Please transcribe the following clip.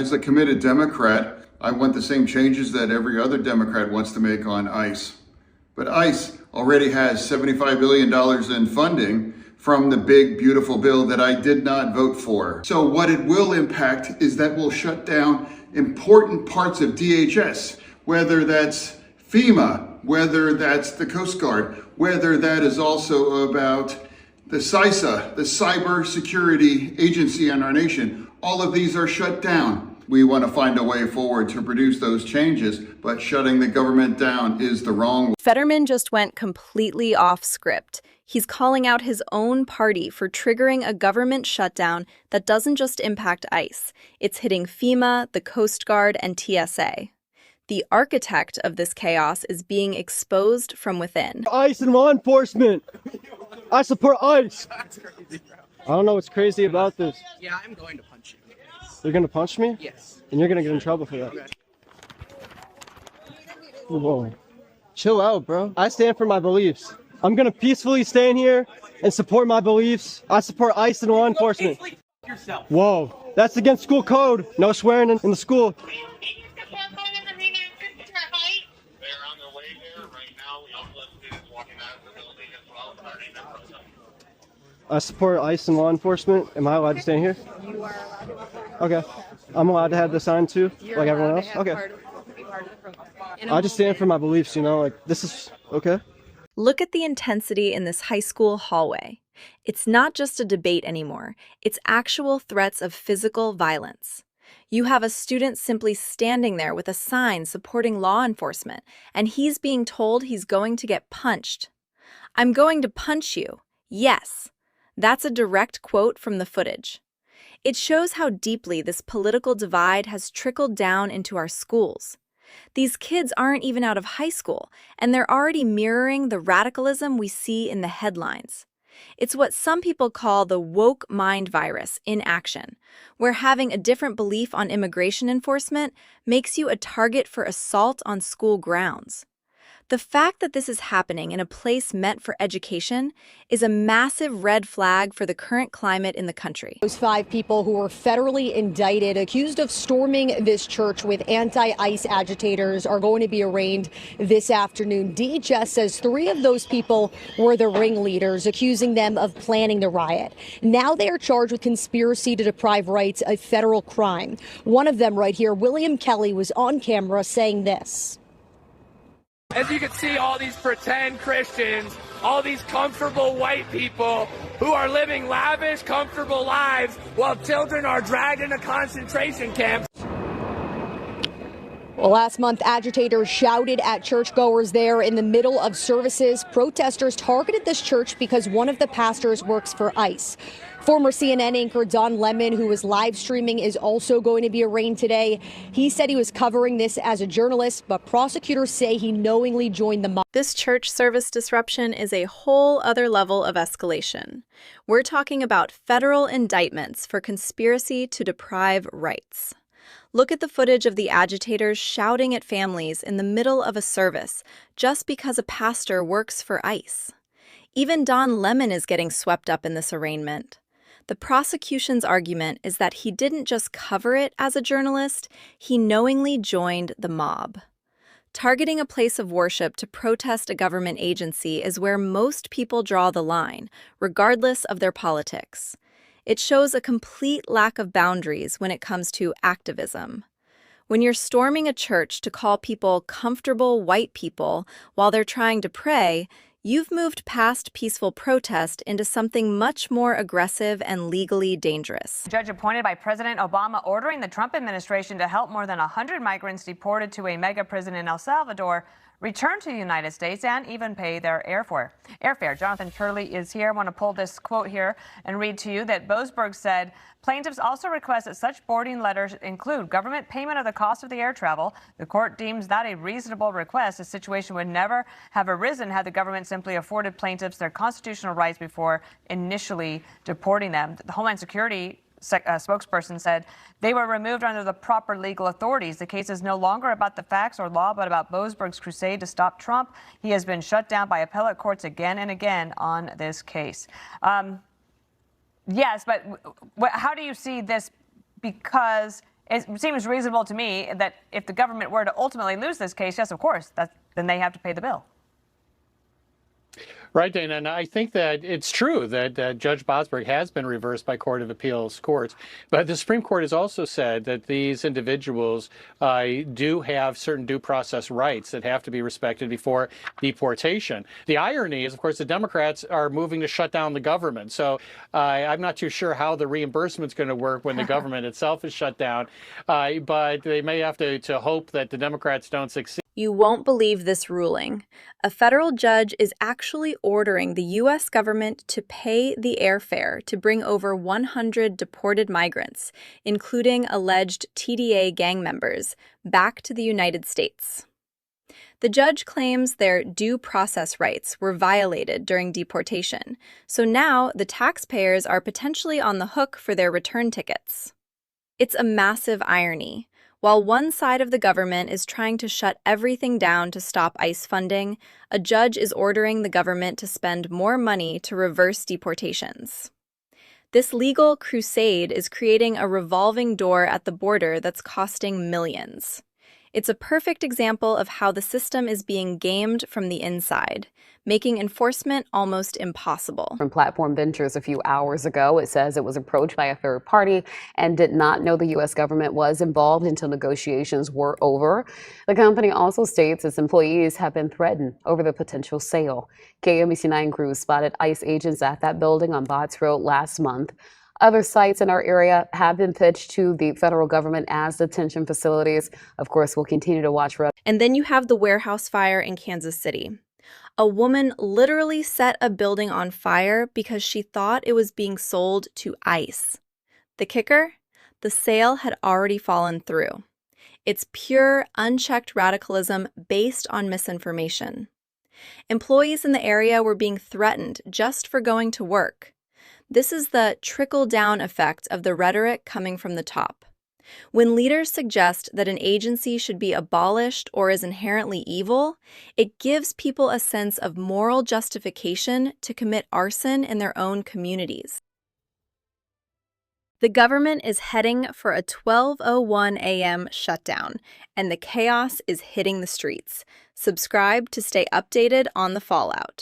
as a committed Democrat, I want the same changes that every other Democrat wants to make on ICE. But ICE already has $75 billion in funding from the big, beautiful bill that I did not vote for. So what it will impact is that we'll shut down important parts of DHS, whether that's FEMA, whether that's the Coast Guard, whether that is also about the CISA, the cyber security agency in our nation. All of these are shut down. We want to find a way forward to produce those changes, but shutting the government down is the wrong way. Fetterman just went completely off script. He's calling out his own party for triggering a government shutdown that doesn't just impact ICE. It's hitting FEMA, the Coast Guard, and TSA. The architect of this chaos is being exposed from within. ICE and law enforcement. I support ICE. I don't know what's crazy about this. Yeah, I'm going to punch you. You're gonna punch me? Yes. And you're gonna get in trouble for that. Okay. Whoa. Chill out, bro. I stand for my beliefs. I'm gonna peacefully stand here and support my beliefs. I support ICE and law enforcement. Yourself. Whoa. That's against school code. No swearing in the school. They're on their way there right now. We also have students walking out of the building as well, starting that process. I support ICE and law enforcement. Am I allowed to stand here? You are allowed to. Okay. I'm allowed to have the sign too, like everyone else? Okay. Be part of the protest. I just stand for my beliefs, you know, like this is okay. Look at the intensity in this high school hallway. It's not just a debate anymore. It's actual threats of physical violence. You have a student simply standing there with a sign supporting law enforcement, and he's being told he's going to get punched. "I'm going to punch you." Yes. That's a direct quote from the footage. It shows how deeply this political divide has trickled down into our schools. These kids aren't even out of high school, and they're already mirroring the radicalism we see in the headlines. It's what some people call the woke mind virus in action, where having a different belief on immigration enforcement makes you a target for assault on school grounds. The fact that this is happening in a place meant for education is a massive red flag for the current climate in the country. Those 5 people who were federally indicted, accused of storming this church with anti-ICE agitators, are going to be arraigned this afternoon. DHS says 3 of those people were the ringleaders, accusing them of planning the riot. Now they are charged with conspiracy to deprive rights, a federal crime. One of them right here, William Kelly, was on camera saying this. As you can see, all these pretend Christians, all these comfortable white people who are living lavish, comfortable lives while children are dragged into concentration camps. Well, last month, agitators shouted at churchgoers there in the middle of services. Protesters targeted this church because one of the pastors works for ICE. Former CNN anchor Don Lemon, who was live streaming, is also going to be arraigned today. He said he was covering this as a journalist, but prosecutors say he knowingly joined the mob. This church service disruption is a whole other level of escalation. We're talking about federal indictments for conspiracy to deprive rights. Look at the footage of the agitators shouting at families in the middle of a service just because a pastor works for ICE. Even Don Lemon is getting swept up in this arraignment. The prosecution's argument is that he didn't just cover it as a journalist, he knowingly joined the mob. Targeting a place of worship to protest a government agency is where most people draw the line, regardless of their politics. It shows a complete lack of boundaries when it comes to activism. When you're storming a church to call people comfortable white people while they're trying to pray, you've moved past peaceful protest into something much more aggressive and legally dangerous. A judge appointed by President Obama ordering the Trump administration to help more than 100 migrants deported to a mega prison in El Salvador return to the United States and even pay their airfare. Jonathan Turley is here. I want to pull this quote here and read to you that Boasberg said, plaintiffs also request that such boarding letters include government payment of the cost of the air travel. The court deems that a reasonable request. The situation would never have arisen had the government simply afforded plaintiffs their constitutional rights before initially deporting them. The Homeland Security spokesperson said they were removed under the proper legal authorities. The case is no longer about the facts or law, but about Boasberg's crusade to stop Trump. He has been shut down by appellate courts again and again on this case. Yes, but how do you see this? Because it seems reasonable to me that if the government were to ultimately lose this case, yes, of course, then they have to pay the bill. Right, Dana, and I think that it's true that Judge Bosberg has been reversed by Court of Appeals courts, but the Supreme Court has also said that these individuals do have certain due process rights that have to be respected before deportation. The irony is, of course, the Democrats are moving to shut down the government, so I'm not too sure how the reimbursement's going to work when the government itself is shut down, but they may have to hope that the Democrats don't succeed. You won't believe this ruling. A federal judge is actually ordering the U.S. government to pay the airfare to bring over 100 deported migrants, including alleged TDA gang members, back to the United States. The judge claims their due process rights were violated during deportation, so now the taxpayers are potentially on the hook for their return tickets. It's a massive irony. While one side of the government is trying to shut everything down to stop ICE funding, a judge is ordering the government to spend more money to reverse deportations. This legal crusade is creating a revolving door at the border that's costing millions. It's a perfect example of how the system is being gamed from the inside, making enforcement almost impossible. From Platform Ventures a few hours ago, it says it was approached by a third party and did not know the U.S. government was involved until negotiations were over. The company also states its employees have been threatened over the potential sale. KMBC9 crews spotted ICE agents at that building on Botts Road last month. Other sites in our area have been pitched to the federal government as detention facilities. Of course, we'll continue to watch. And then you have the warehouse fire in Kansas City. A woman literally set a building on fire because she thought it was being sold to ICE. The kicker? The sale had already fallen through. It's pure, unchecked radicalism based on misinformation. Employees in the area were being threatened just for going to work. This is the trickle-down effect of the rhetoric coming from the top. When leaders suggest that an agency should be abolished or is inherently evil, it gives people a sense of moral justification to commit arson in their own communities. The government is heading for a 12:01 a.m. shutdown, and the chaos is hitting the streets. Subscribe to stay updated on the fallout.